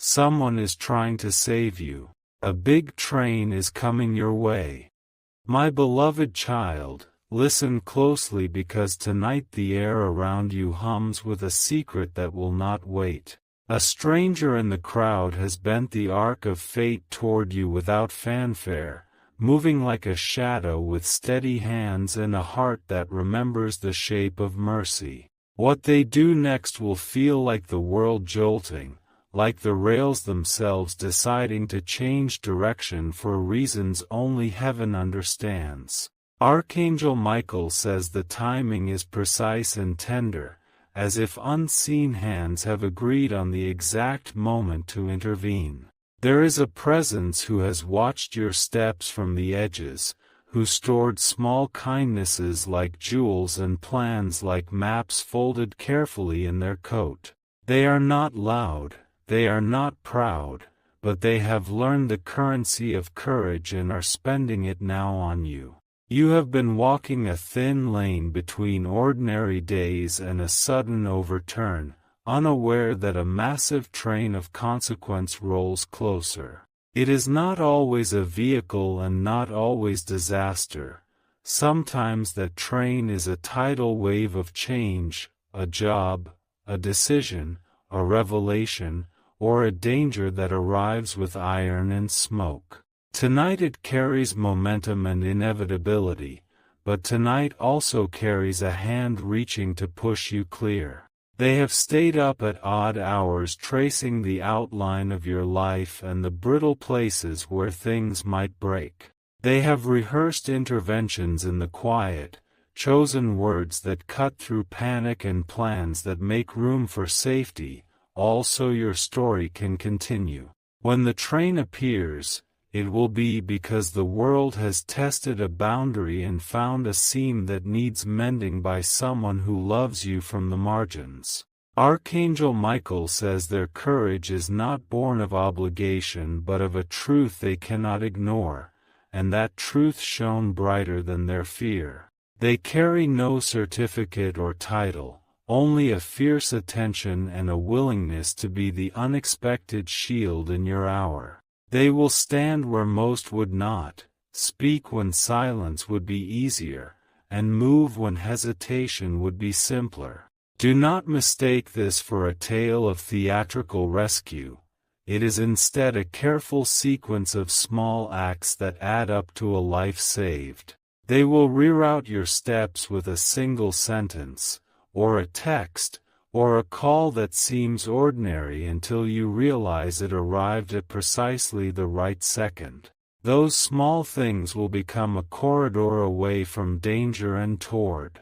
Someone is trying to save you. A big train is coming your way. My beloved child, listen closely because tonight the air around you hums with a secret that will not wait. A stranger in the crowd has bent the arc of fate toward you without fanfare, moving like a shadow with steady hands and a heart that remembers the shape of mercy. What they do next will feel like the world jolting, like the rails themselves deciding to change direction for reasons only heaven understands. Archangel Michael says the timing is precise and tender, as if unseen hands have agreed on the exact moment to intervene. There is a presence who has watched your steps from the edges, who stored small kindnesses like jewels and plans like maps folded carefully in their coat. They are not loud, they are not proud, but they have learned the currency of courage and are spending it now on you. You have been walking a thin lane between ordinary days and a sudden overturn, unaware that a massive train of consequence rolls closer. It is not always a vehicle and not always disaster. Sometimes that train is a tidal wave of change, a job, a decision, a revelation, or a danger that arrives with iron and smoke. Tonight it carries momentum and inevitability, but tonight also carries a hand reaching to push you clear. They have stayed up at odd hours tracing the outline of your life and the brittle places where things might break. They have rehearsed interventions in the quiet, chosen words that cut through panic and plans that make room for safety, all so your story can continue. When the train appears, it will be because the world has tested a boundary and found a seam that needs mending by someone who loves you from the margins. Archangel Michael says their courage is not born of obligation but of a truth they cannot ignore, and that truth shone brighter than their fear. They carry no certificate or title, only a fierce attention and a willingness to be the unexpected shield in your hour. They will stand where most would not, speak when silence would be easier, and move when hesitation would be simpler. Do not mistake this for a tale of theatrical rescue. It is instead a careful sequence of small acts that add up to a life saved. They will reroute your steps with a single sentence, or a text, or a call that seems ordinary until you realize it arrived at precisely the right second. Those small things will become a corridor away from danger and toward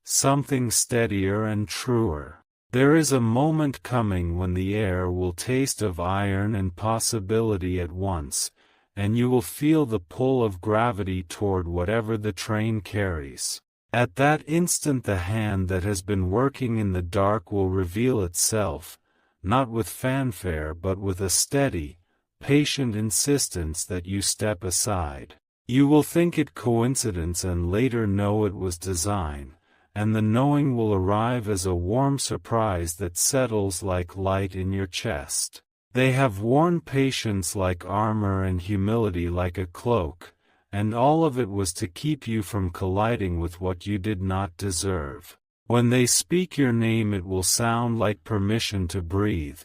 something steadier and truer. There is a moment coming when the air will taste of iron and possibility at once, and you will feel the pull of gravity toward whatever the train carries. At that instant the hand that has been working in the dark will reveal itself, not with fanfare but with a steady, patient insistence that you step aside. You will think it coincidence and later know it was design, and the knowing will arrive as a warm surprise that settles like light in your chest. They have worn patience like armor and humility like a cloak, and all of it was to keep you from colliding with what you did not deserve. When they speak your name it will sound like permission to breathe,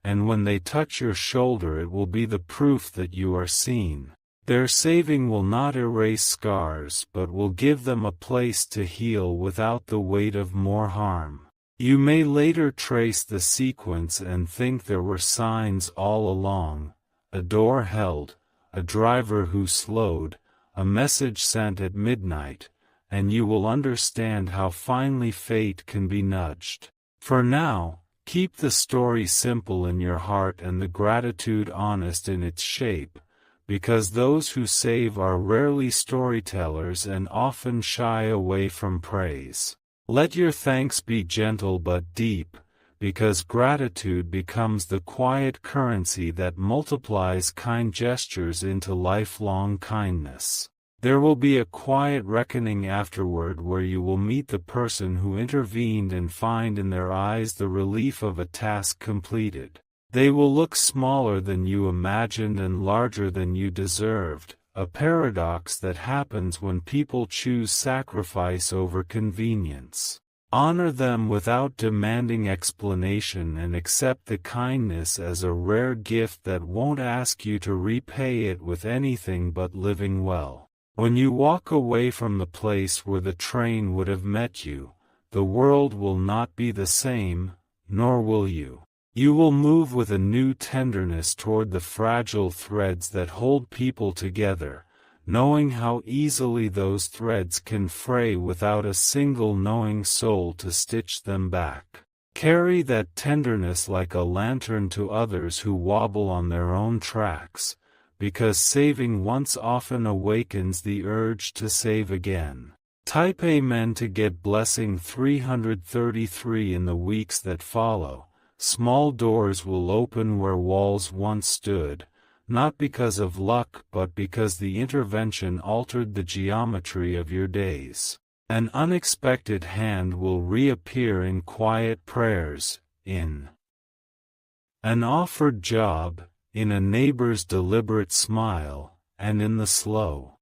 and when they touch your shoulder it will be the proof that you are seen. Their saving will not erase scars but will give them a place to heal without the weight of more harm. You may later trace the sequence and think there were signs all along, a door held, a driver who slowed, a message sent at midnight, and you will understand how finely fate can be nudged. For now, keep the story simple in your heart and the gratitude honest in its shape, because those who save are rarely storytellers and often shy away from praise. Let your thanks be gentle but deep, because gratitude becomes the quiet currency that multiplies kind gestures into lifelong kindness. There will be a quiet reckoning afterward where you will meet the person who intervened and find in their eyes the relief of a task completed. They will look smaller than you imagined and larger than you deserved, a paradox that happens when people choose sacrifice over convenience. Honor them without demanding explanation and accept the kindness as a rare gift that won't ask you to repay it with anything but living well. When you walk away from the place where the train would have met you, the world will not be the same, nor will you. You will move with a new tenderness toward the fragile threads that hold people together, knowing how easily those threads can fray without a single knowing soul to stitch them back. Carry that tenderness like a lantern to others who wobble on their own tracks, because saving once often awakens the urge to save again. Type Amen to get blessing 333 in the weeks that follow. Small doors will open where walls once stood, not because of luck but because the intervention altered the geometry of your days. An unexpected hand will reappear in quiet prayers, in an offered job, in a neighbor's deliberate smile, and in the slow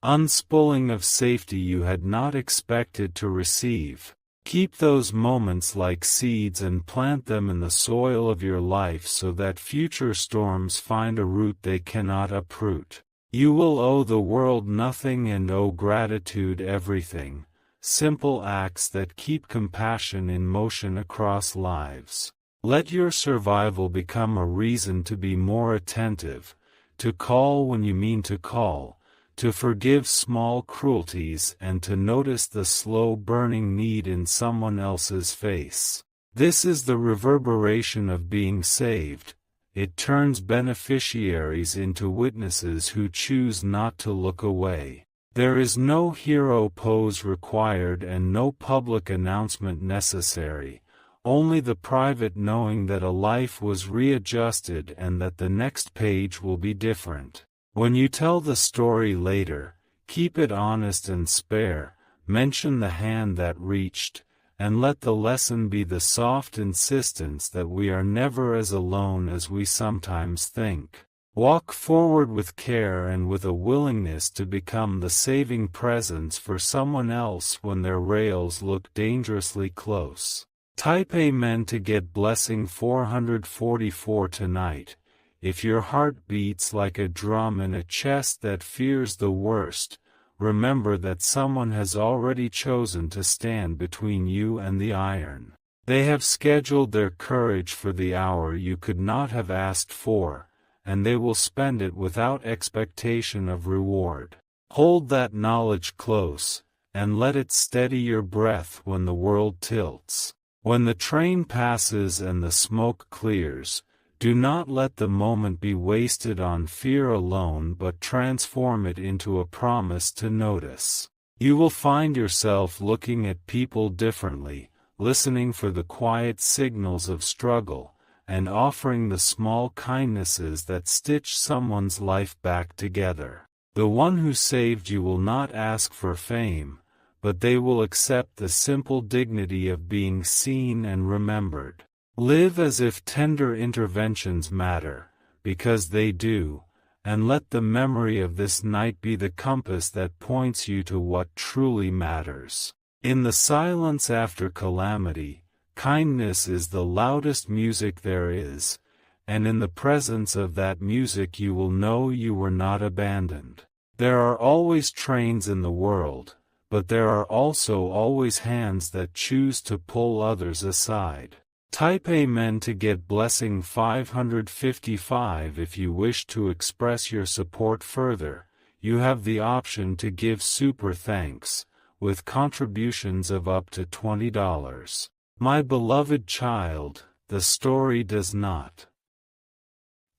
unspooling of safety you had not expected to receive. Keep those moments like seeds and plant them in the soil of your life so that future storms find a root they cannot uproot. You will owe the world nothing and owe gratitude everything, simple acts that keep compassion in motion across lives. Let your survival become a reason to be more attentive, to call when you mean to call, to forgive small cruelties and to notice the slow burning need in someone else's face. This is the reverberation of being saved. It turns beneficiaries into witnesses who choose not to look away. There is no hero pose required and no public announcement necessary, only the private knowing that a life was readjusted and that the next page will be different. When you tell the story later, keep it honest and spare, mention the hand that reached, and let the lesson be the soft insistence that we are never as alone as we sometimes think. Walk forward with care and with a willingness to become the saving presence for someone else when their rails look dangerously close. Type Amen to get blessing 444 tonight. If your heart beats like a drum in a chest that fears the worst, remember that someone has already chosen to stand between you and the iron. They have scheduled their courage for the hour you could not have asked for, and they will spend it without expectation of reward. Hold that knowledge close, and let it steady your breath when the world tilts. When the train passes and the smoke clears, do not let the moment be wasted on fear alone but transform it into a promise to notice. You will find yourself looking at people differently, listening for the quiet signals of struggle, and offering the small kindnesses that stitch someone's life back together. The one who saved you will not ask for fame, but they will accept the simple dignity of being seen and remembered. Live as if tender interventions matter, because they do, and let the memory of this night be the compass that points you to what truly matters. In the silence after calamity, kindness is the loudest music there is, and in the presence of that music you will know you were not abandoned. There are always trains in the world, but there are also always hands that choose to pull others aside. Type Amen to get blessing 555 if you wish to express your support further. You have the option to give super thanks, with contributions of up to $20. My beloved child, the story does not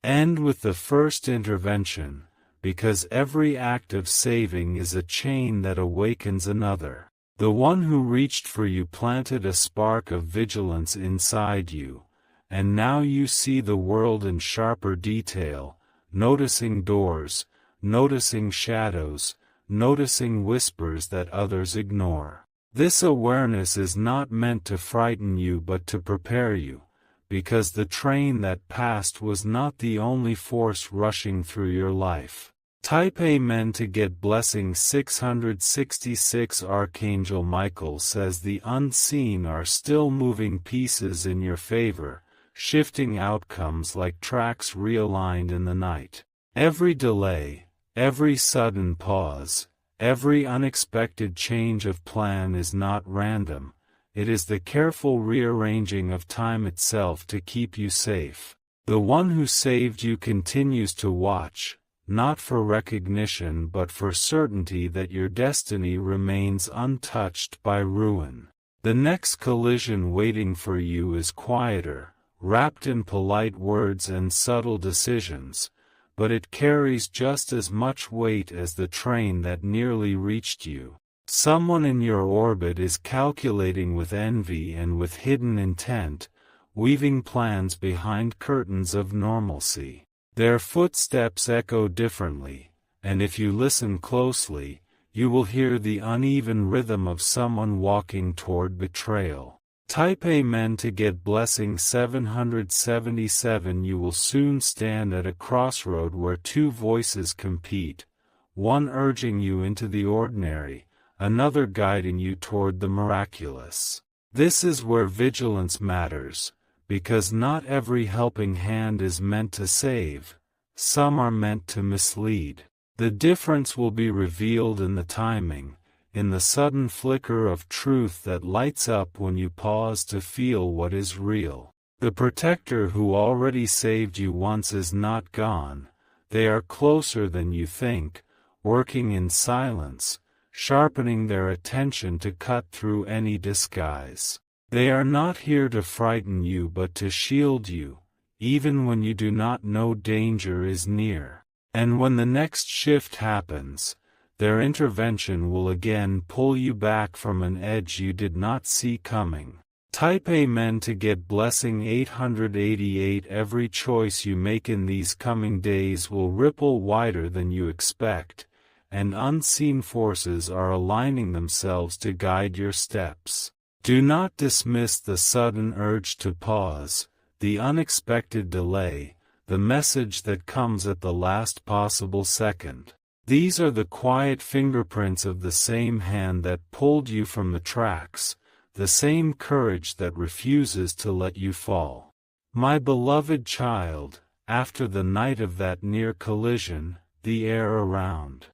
end with the first intervention, because every act of saving is a chain that awakens another. The one who reached for you planted a spark of vigilance inside you, and now you see the world in sharper detail, noticing doors, noticing shadows, noticing whispers that others ignore. This awareness is not meant to frighten you but to prepare you, because the train that passed was not the only force rushing through your life. Type Amen to get blessing 666. Archangel Michael says the unseen are still moving pieces in your favor, shifting outcomes like tracks realigned in the night. Every delay, every sudden pause, every unexpected change of plan is not random. It is the careful rearranging of time itself to keep you safe. The one who saved you continues to watch, not for recognition but for certainty that your destiny remains untouched by ruin. The next collision waiting for you is quieter, wrapped in polite words and subtle decisions, but it carries just as much weight as the train that nearly reached you. Someone in your orbit is calculating with envy and with hidden intent, weaving plans behind curtains of normalcy. Their footsteps echo differently, and if you listen closely, you will hear the uneven rhythm of someone walking toward betrayal. Type Amen to get blessing 777. You will soon stand at a crossroad where two voices compete, one urging you into the ordinary, another guiding you toward the miraculous. This is where vigilance matters, because not every helping hand is meant to save, some are meant to mislead. The difference will be revealed in the timing, in the sudden flicker of truth that lights up when you pause to feel what is real. The protector who already saved you once is not gone. They are closer than you think, working in silence, sharpening their attention to cut through any disguise. They are not here to frighten you but to shield you, even when you do not know danger is near. And when the next shift happens, their intervention will again pull you back from an edge you did not see coming. Type Amen to get blessing 888. Every choice you make in these coming days will ripple wider than you expect, and unseen forces are aligning themselves to guide your steps. Do not dismiss the sudden urge to pause, the unexpected delay, the message that comes at the last possible second. These are the quiet fingerprints of the same hand that pulled you from the tracks, the same courage that refuses to let you fall. My beloved child, after the night of that near collision, the air around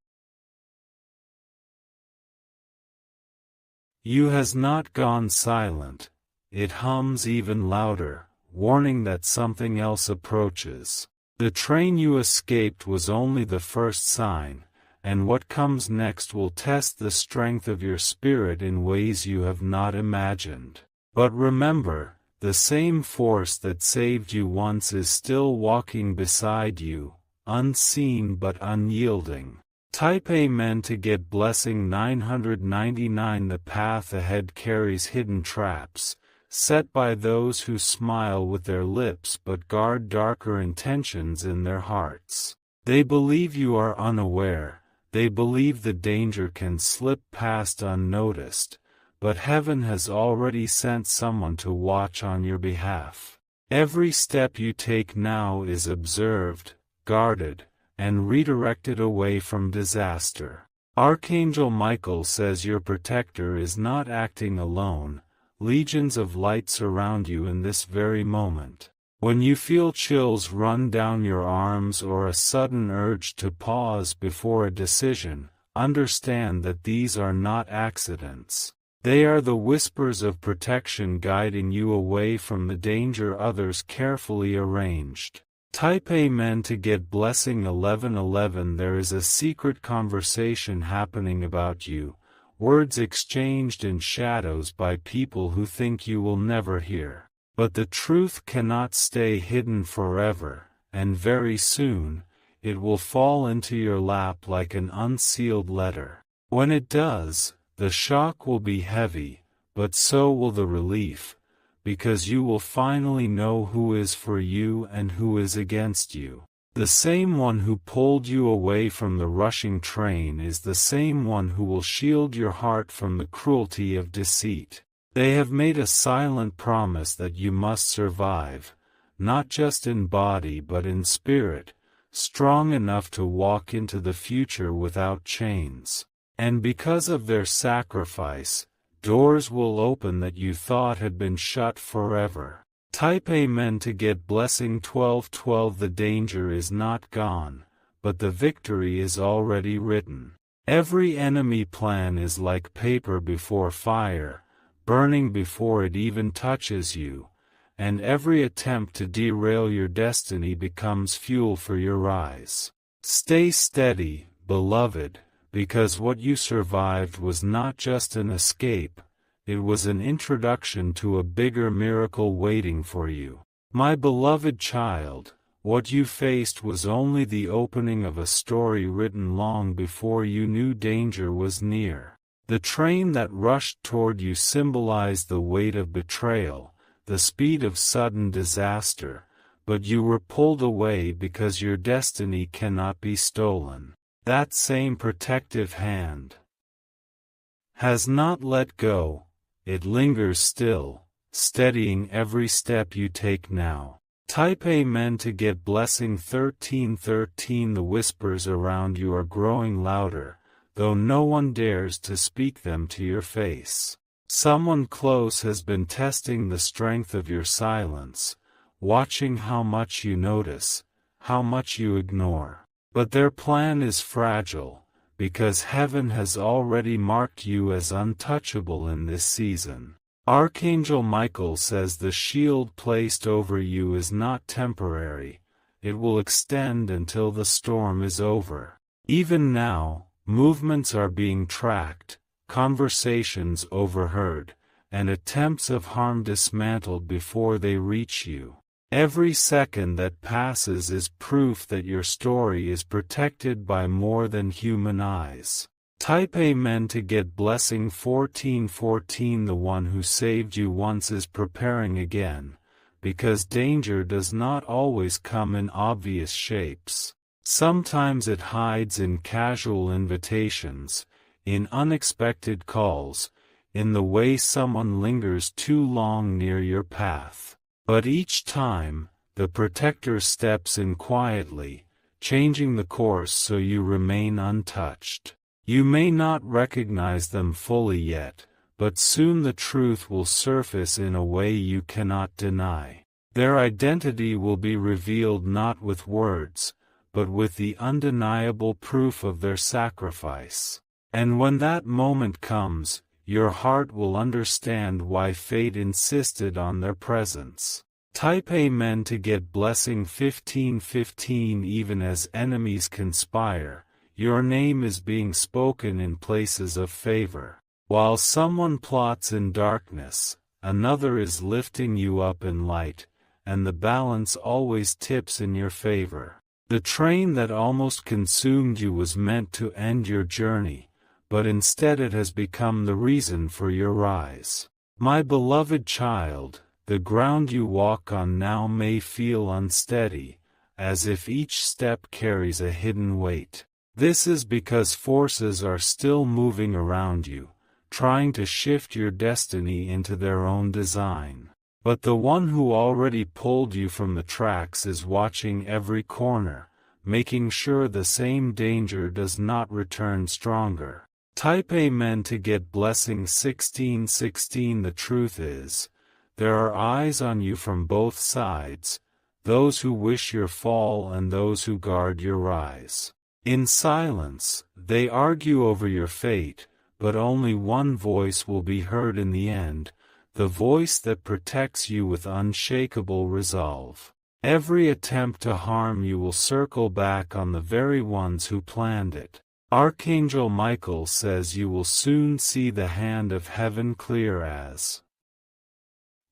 you has not gone silent, it hums even louder, warning that something else approaches. The train you escaped was only the first sign, and what comes next will test the strength of your spirit in ways you have not imagined. But remember, the same force that saved you once is still walking beside you, unseen but unyielding. Type Amen to get blessing 999. The path ahead carries hidden traps, set by those who smile with their lips but guard darker intentions in their hearts. They believe you are unaware, they believe the danger can slip past unnoticed, but heaven has already sent someone to watch on your behalf. Every step you take now is observed, guarded, and redirected away from disaster. Archangel Michael says your protector is not acting alone. Legions of light surround you in this very moment. When you feel chills run down your arms or a sudden urge to pause before a decision, understand that these are not accidents. They are the whispers of protection guiding you away from the danger others carefully arranged. Type Amen to get blessing 1111. There is a secret conversation happening about you, words exchanged in shadows by people who think you will never hear. But the truth cannot stay hidden forever, and very soon, it will fall into your lap like an unsealed letter. When it does, the shock will be heavy, but so will the relief, because you will finally know who is for you and who is against you. The same one who pulled you away from the rushing train is the same one who will shield your heart from the cruelty of deceit. They have made a silent promise that you must survive, not just in body but in spirit, strong enough to walk into the future without chains. And because of their sacrifice, doors will open that you thought had been shut forever. Type Amen to get blessing 1212. The danger is not gone, but the victory is already written. Every enemy plan is like paper before fire, burning before it even touches you, and every attempt to derail your destiny becomes fuel for your rise. Stay steady, beloved, because what you survived was not just an escape, it was an introduction to a bigger miracle waiting for you. My beloved child, what you faced was only the opening of a story written long before you knew danger was near. The train that rushed toward you symbolized the weight of betrayal, the speed of sudden disaster, but you were pulled away because your destiny cannot be stolen. That same protective hand has not let go, it lingers still, steadying every step you take now. Type Amen to get blessing 1313. The whispers around you are growing louder, though no one dares to speak them to your face. Someone close has been testing the strength of your silence, watching how much you notice, how much you ignore. But their plan is fragile, because heaven has already marked you as untouchable in this season. Archangel Michael says the shield placed over you is not temporary, it will extend until the storm is over. Even now, movements are being tracked, conversations overheard, and attempts of harm dismantled before they reach you. Every second that passes is proof that your story is protected by more than human eyes. Type Amen to get blessing 1414. The one who saved you once is preparing again, because danger does not always come in obvious shapes. Sometimes it hides in casual invitations, in unexpected calls, in the way someone lingers too long near your path. But each time, the protector steps in quietly, changing the course so you remain untouched. You may not recognize them fully yet, but soon the truth will surface in a way you cannot deny. Their identity will be revealed not with words, but with the undeniable proof of their sacrifice. And when that moment comes, your heart will understand why fate insisted on their presence. Type Amen to get blessing 1515. Even as enemies conspire, your name is being spoken in places of favor. While someone plots in darkness, another is lifting you up in light, and the balance always tips in your favor. The train that almost consumed you was meant to end your journey, but instead it has become the reason for your rise. My beloved child, the ground you walk on now may feel unsteady, as if each step carries a hidden weight. This is because forces are still moving around you, trying to shift your destiny into their own design. But the one who already pulled you from the tracks is watching every corner, making sure the same danger does not return stronger. Type Amen to get blessing 1616. The truth is, there are eyes on you from both sides, those who wish your fall and those who guard your rise. In silence, they argue over your fate, but only one voice will be heard in the end, the voice that protects you with unshakable resolve. Every attempt to harm you will circle back on the very ones who planned it. Archangel Michael says you will soon see the hand of heaven clear as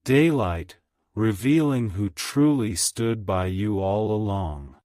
daylight, revealing who truly stood by you all along.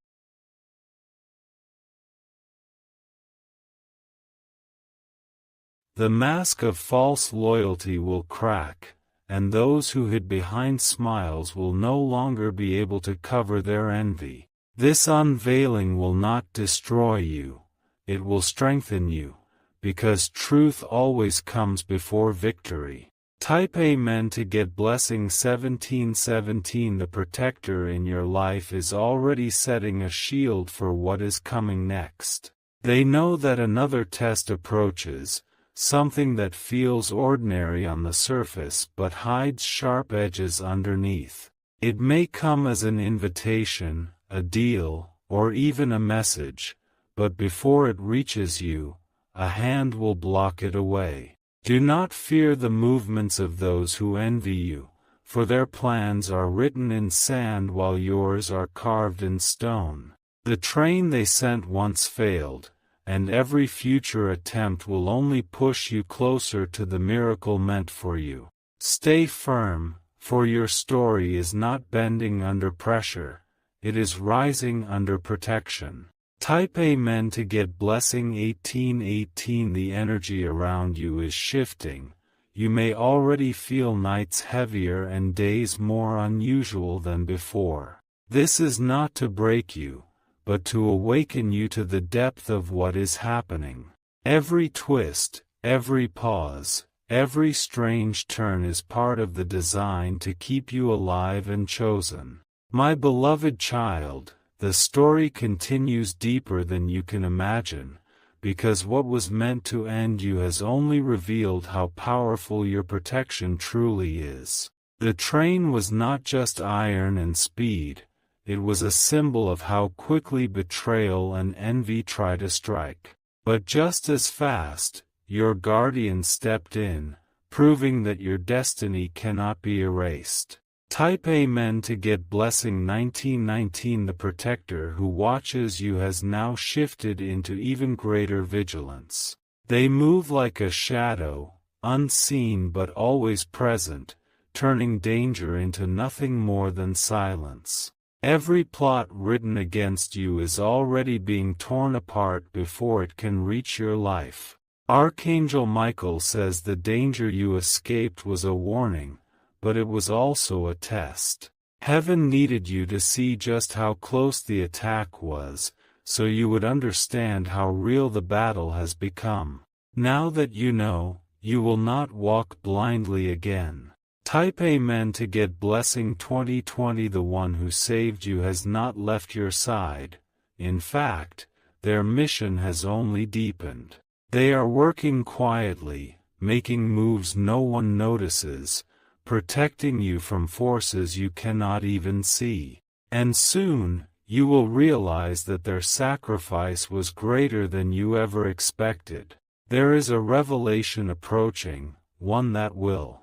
The mask of false loyalty will crack, and those who hid behind smiles will no longer be able to cover their envy. This unveiling will not destroy you, it will strengthen you, because truth always comes before victory. Type Amen to get blessing 1717. The protector in your life is already setting a shield for what is coming next. They know that another test approaches, something that feels ordinary on the surface but hides sharp edges underneath. It may come as an invitation, a deal, or even a message, but before it reaches you, a hand will block it away. Do not fear the movements of those who envy you, for their plans are written in sand while yours are carved in stone. The train they sent once failed, and every future attempt will only push you closer to the miracle meant for you. Stay firm, for your story is not bending under pressure, it is rising under protection. Type Amen to get blessing 1818. The energy around you is shifting. You may already feel nights heavier and days more unusual than before. This is not to break you, but to awaken you to the depth of what is happening. Every twist, every pause, every strange turn is part of the design to keep you alive and chosen. My beloved child, the story continues deeper than you can imagine, because what was meant to end you has only revealed how powerful your protection truly is. The train was not just iron and speed, it was a symbol of how quickly betrayal and envy try to strike. But just as fast, your guardian stepped in, proving that your destiny cannot be erased. Type Amen to get blessing 1919. The protector who watches you has now shifted into even greater vigilance. They move like a shadow, unseen but always present, turning danger into nothing more than silence. Every plot written against you is already being torn apart before it can reach your life. Archangel Michael says the danger you escaped was a warning, but it was also a test. Heaven needed you to see just how close the attack was, so you would understand how real the battle has become. Now that you know, you will not walk blindly again. Type Amen to get blessing 2020. The one who saved you has not left your side. In fact, their mission has only deepened. They are working quietly, making moves no one notices, protecting you from forces you cannot even see. And soon, you will realize that their sacrifice was greater than you ever expected. There is a revelation approaching, one that will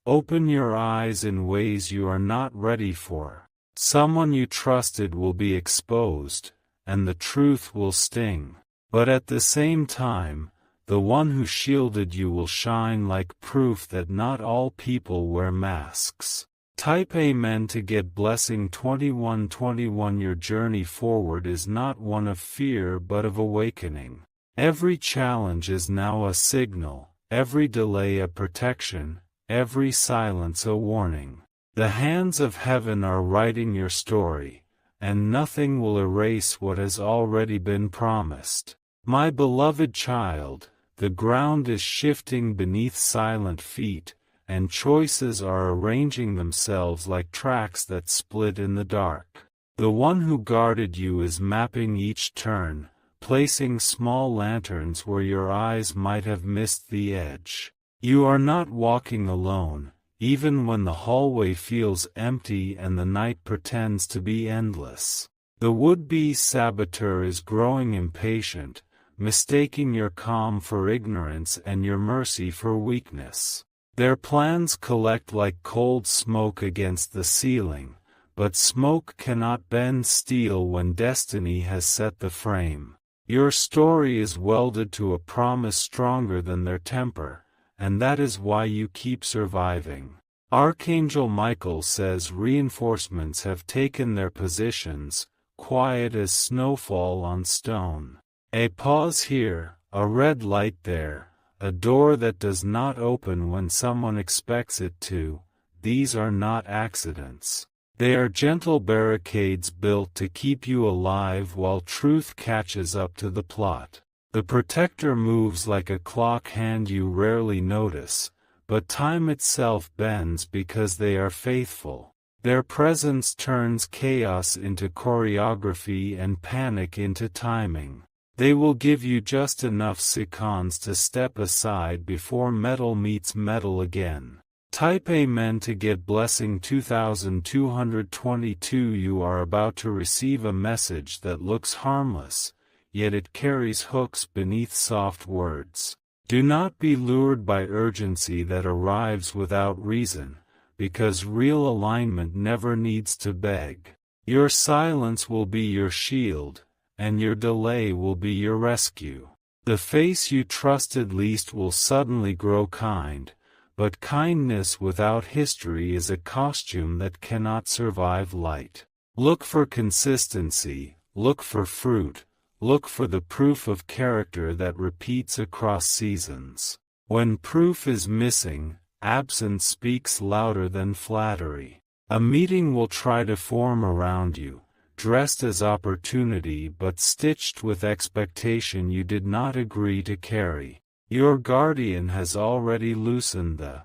open your eyes in ways you are not ready for. Someone you trusted will be exposed, and the truth will sting. But at the same time, the one who shielded you will shine like proof that not all people wear masks. Type Amen to get blessing 2121. Your journey forward is not one of fear but of awakening. Every challenge is now a signal, every delay a protection, every silence a warning. The hands of heaven are writing your story, and nothing will erase what has already been promised. My beloved child, the ground is shifting beneath silent feet, and choices are arranging themselves like tracks that split in the dark. The one who guarded you is mapping each turn, placing small lanterns where your eyes might have missed the edge. You are not walking alone, even when the hallway feels empty and the night pretends to be endless. The would-be saboteur is growing impatient, mistaking your calm for ignorance and your mercy for weakness. Their plans collect like cold smoke against the ceiling, but smoke cannot bend steel when destiny has set the frame. Your story is welded to a promise stronger than their temper, and that is why you keep surviving. Archangel Michael says reinforcements have taken their positions, quiet as snowfall on stone. A pause here, a red light there, a door that does not open when someone expects it to. These are not accidents. They are gentle barricades built to keep you alive while truth catches up to the plot. The protector moves like a clock hand you rarely notice, but time itself bends because they are faithful. Their presence turns chaos into choreography and panic into timing. They will give you just enough seconds to step aside before metal meets metal again. Type Amen to get blessing 2222. You are about to receive a message that looks harmless, yet it carries hooks beneath soft words. Do not be lured by urgency that arrives without reason, because real alignment never needs to beg. Your silence will be your shield, and your delay will be your rescue. The face you trusted least will suddenly grow kind, but kindness without history is a costume that cannot survive light. Look for consistency, look for fruit, look for the proof of character that repeats across seasons. When proof is missing, absence speaks louder than flattery. A meeting will try to form around you, dressed as opportunity but stitched with expectation you did not agree to carry. Your guardian has already loosened the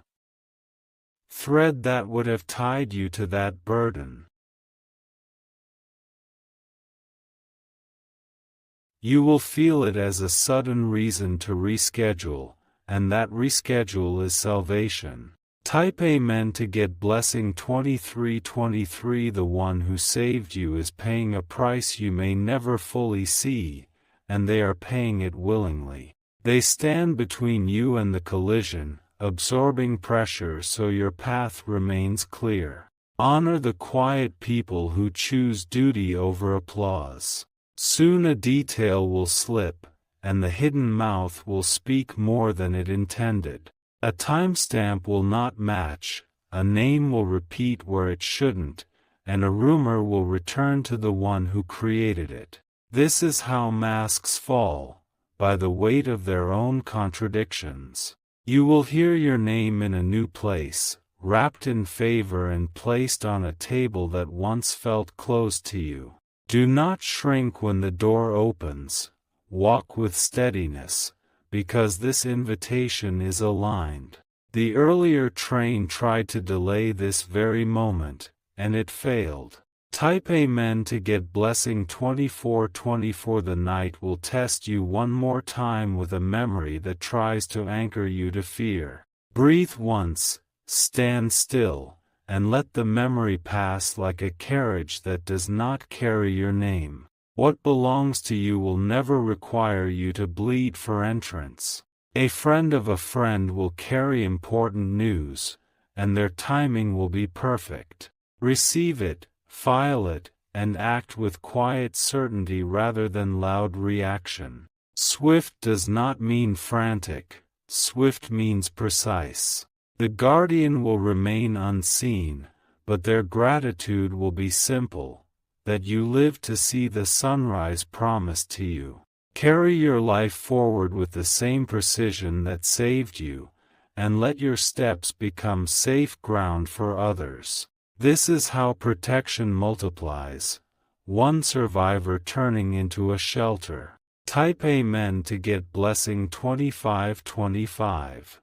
thread that would have tied you to that burden. You will feel it as a sudden reason to reschedule, and that reschedule is salvation. Type Amen to get blessing 2323. The one who saved you is paying a price you may never fully see, and they are paying it willingly. They stand between you and the collision, absorbing pressure so your path remains clear. Honor the quiet people who choose duty over applause. Soon a detail will slip, and the hidden mouth will speak more than it intended. A timestamp will not match, a name will repeat where it shouldn't, and a rumor will return to the one who created it. This is how masks fall, by the weight of their own contradictions. You will hear your name in a new place, wrapped in favor and placed on a table that once felt closed to you. Do not shrink when the door opens, walk with steadiness, because this invitation is aligned. The earlier train tried to delay this very moment, and it failed. Type Amen to get blessing 2424. The night will test you one more time with a memory that tries to anchor you to fear. Breathe once, stand still, and let the memory pass like a carriage that does not carry your name. What belongs to you will never require you to bleed for entrance. A friend of a friend will carry important news, and their timing will be perfect. Receive it, file it, and act with quiet certainty rather than loud reaction. Swift does not mean frantic, swift means precise. The guardian will remain unseen, but their gratitude will be simple, that you live to see the sunrise promised to you. Carry your life forward with the same precision that saved you, and let your steps become safe ground for others. This is how protection multiplies, one survivor turning into a shelter. Type Amen to get blessing 2525.